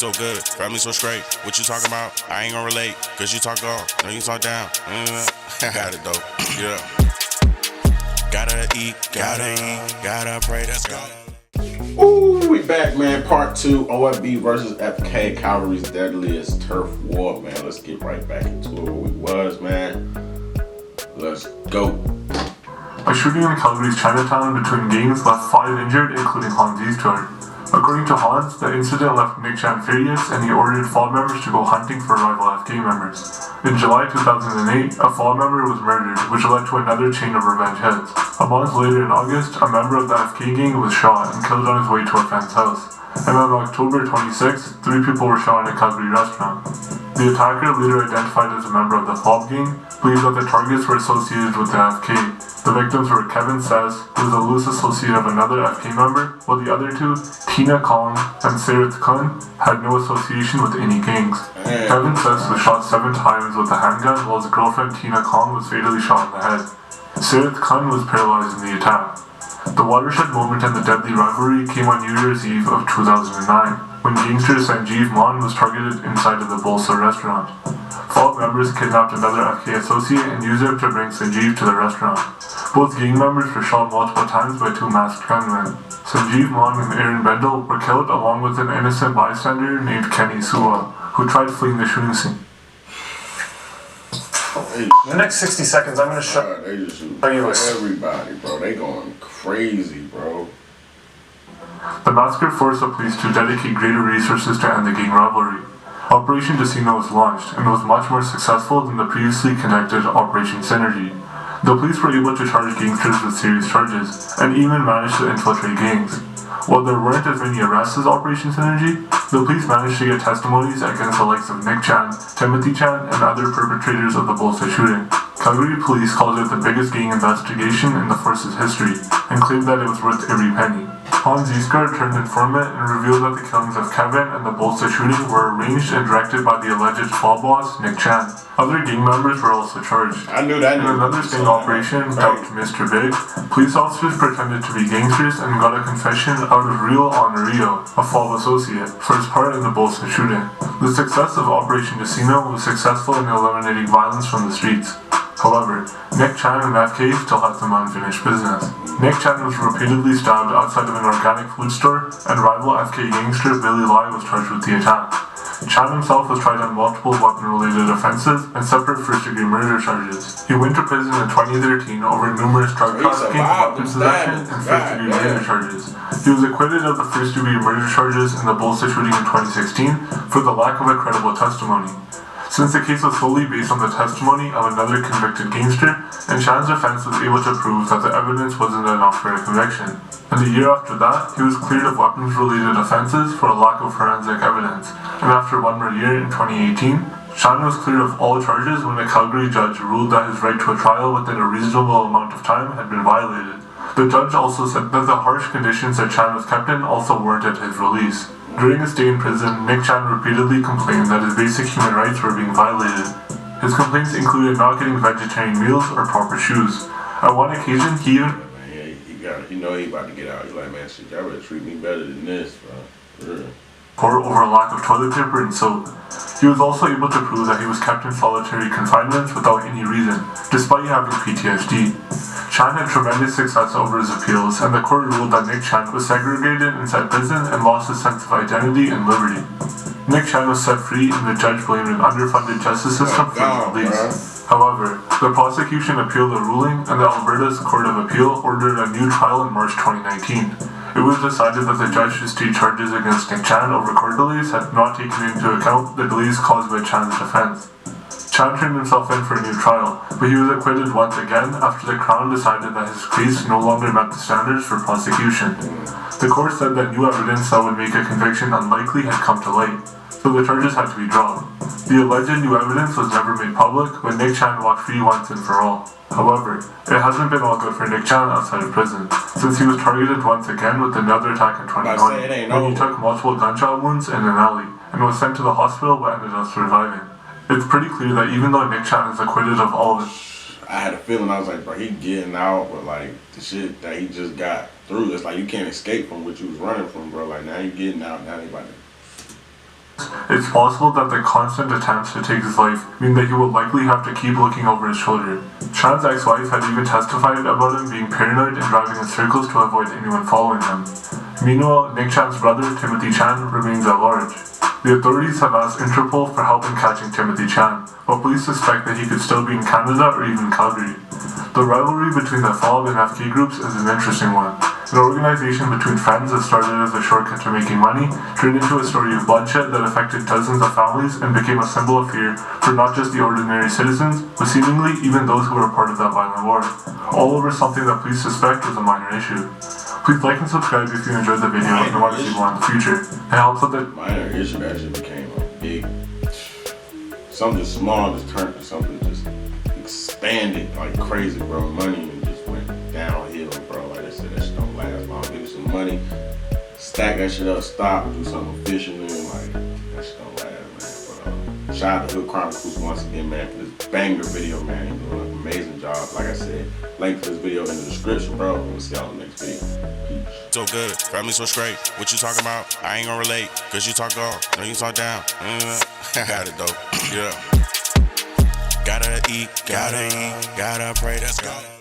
So good, family so straight. What you talking about? I ain't gonna relate, cause you talk up, no you talk down. Got it though, yeah. Gotta eat, gotta pray, that's God. Ooh, we back, man. Part 2, OFB versus FK, Calgary's Deadliest turf war, man. Let's get right back into it where we was, man. Let's go. A shooting in Calgary's Chinatown between gangs left 5 injured, including Hans Eastgaard. According to Hans, the incident left Nick Chan furious and he ordered FOB members to go hunting for rival FK members. In July 2008, a FOB member was murdered, which led to another chain of revenge hits. A month later in August, a member of the FK gang was shot and killed on his way to a friend's house. And on October 26th, 3 people were shot in a Calgary restaurant. The attacker, later identified as a member of the FOB gang, believed that the targets were associated with the FK. The victims were Kevin Says, who was a loose associate of another FK member, while the other 2, Tina Kong and Sarith Kun, had no association with any gangs. Kevin Says was shot 7 times with a handgun, while his girlfriend Tina Kong was fatally shot in the head. Sarith Kun was paralyzed in the attack. The watershed moment in the deadly rivalry came on New Year's Eve of 2009, when gangster Sanjeev Maan was targeted inside of the Bolsa restaurant. FOB members kidnapped another FK associate and used him to bring Sanjeev to the restaurant. Both gang members were shot multiple times by 2 masked gunmen. Sanjeev Maan and Aaron Bendel were killed along with an innocent bystander named Kenny Sua, who tried fleeing the shooting scene. In the next 60 seconds, I'm going to show They just shoot everybody, bro. They going crazy, bro. The massacre forced the police to dedicate greater resources to end the gang rivalry. Operation Casino was launched and was much more successful than the previously conducted Operation Synergy. The police were able to charge gangsters with serious charges and even managed to infiltrate gangs. While there weren't as many arrests as Operation Synergy, the police managed to get testimonies against the likes of Nick Chan, Timothy Chan, and other perpetrators of the Bolsa shooting. Calgary police called it the biggest gang investigation in the force's history and claimed that it was worth every penny. Hans Eastgaard turned informant and revealed that the killings of Kevin and the Bolsa shooting were arranged and directed by the alleged FOB boss, Nick Chan. Other gang members were also charged. I knew that. In another sting operation dubbed Mr. Big, police officers pretended to be gangsters and got a confession out of Real Honorio, a FOB associate, for his part in the Bolsa shooting. The success of Operation Casino was successful in eliminating violence from the streets. However, Nick Chan and FK still had some unfinished business. Nick Chan was repeatedly stabbed outside of an organic food store, and rival FK gangster Billy Lai was charged with the attack. Chan himself was tried on multiple weapon-related offenses and separate first-degree murder charges. He went to prison in 2013 over numerous drug trafficking, weapon possession, and first-degree murder charges. He was acquitted of the first-degree murder charges in the Bolsa shooting in 2016 for the lack of a credible testimony. Since the case was solely based on the testimony of another convicted gangster, and Chan's defense was able to prove that the evidence wasn't enough for a conviction. And a year after that, he was cleared of weapons-related offenses for a lack of forensic evidence. And after 1 more year in 2018, Chan was cleared of all charges when a Calgary judge ruled that his right to a trial within a reasonable amount of time had been violated. The judge also said that the harsh conditions that Chan was kept in also warranted his release. During his stay in prison, Nick Chan repeatedly complained that his basic human rights were being violated. His complaints included not getting vegetarian meals or proper shoes. At one occasion, he even... You know he about to get out. He's like, man, shit, y'all better treat me better than this, bro. over a lack of toilet paper and soap. He was also able to prove that he was kept in solitary confinement without any reason, despite having PTSD. Chan had tremendous success over his appeals, and the court ruled that Nick Chan was segregated inside prison and lost his sense of identity and liberty. Nick Chan was set free, and the judge blamed an underfunded justice system for his release. However, the prosecution appealed the ruling, and the Alberta's Court of Appeal ordered a new trial in March 2019. It was decided that the judge who stayed charges against Nick Chan over court delays had not taken into account the delays caused by Chan's defense. Chan turned himself in for a new trial, but he was acquitted once again after the Crown decided that his case no longer met the standards for prosecution. The court said that new evidence that would make a conviction unlikely had come to light, so the charges had to be dropped. The alleged new evidence was never made public, but Nick Chan walked free once and for all. However, it hasn't been all good for Nick Chan outside of prison, since he was targeted once again with another attack in 2020 when he took multiple gunshot wounds in an alley and was sent to the hospital but ended up surviving. It's pretty clear that even though Nick Chan is acquitted of all of it, I had a feeling, I was like, bro, he getting out, but like the shit that he just got through, it's like you can't escape from what you was running from, bro. Like now you getting out, now they about to It's possible that the constant attempts to take his life mean that he will likely have to keep looking over his shoulder. Chan's ex-wife had even testified about him being paranoid and driving in circles to avoid anyone following him. Meanwhile, Nick Chan's brother, Timothy Chan, remains at large. The authorities have asked Interpol for help in catching Timothy Chan, but police suspect that he could still be in Canada or even Calgary. The rivalry between the FOB and FK groups is an interesting one. An organization between friends that started as a shortcut to making money turned into a story of bloodshed that affected dozens of families and became a symbol of fear for not just the ordinary citizens, but seemingly even those who were a part of that violent war. All over something that police suspect is a minor issue. Please like and subscribe if you enjoyed the video and want to see more in the future. It helps with it. Minor issue that shit became a big, something small just turned to something just expanded like crazy, bro. Money and just went downhill, bro. Like I said, that shit don't last long. Give you some money, stack that shit up, stop, do something efficient, and like that shit don't last, man. But shout out to Hood Chronicles once again, man, for this banger video, man. He's doing an amazing job. Like I said, link to this video in the description, bro. We'll see y'all in the next video. Peace. So good, family so straight. What you talking about? I ain't gonna relate, cause you talk off, no you talk down. Got it though. Yeah. Gotta eat, gotta pray, that's God.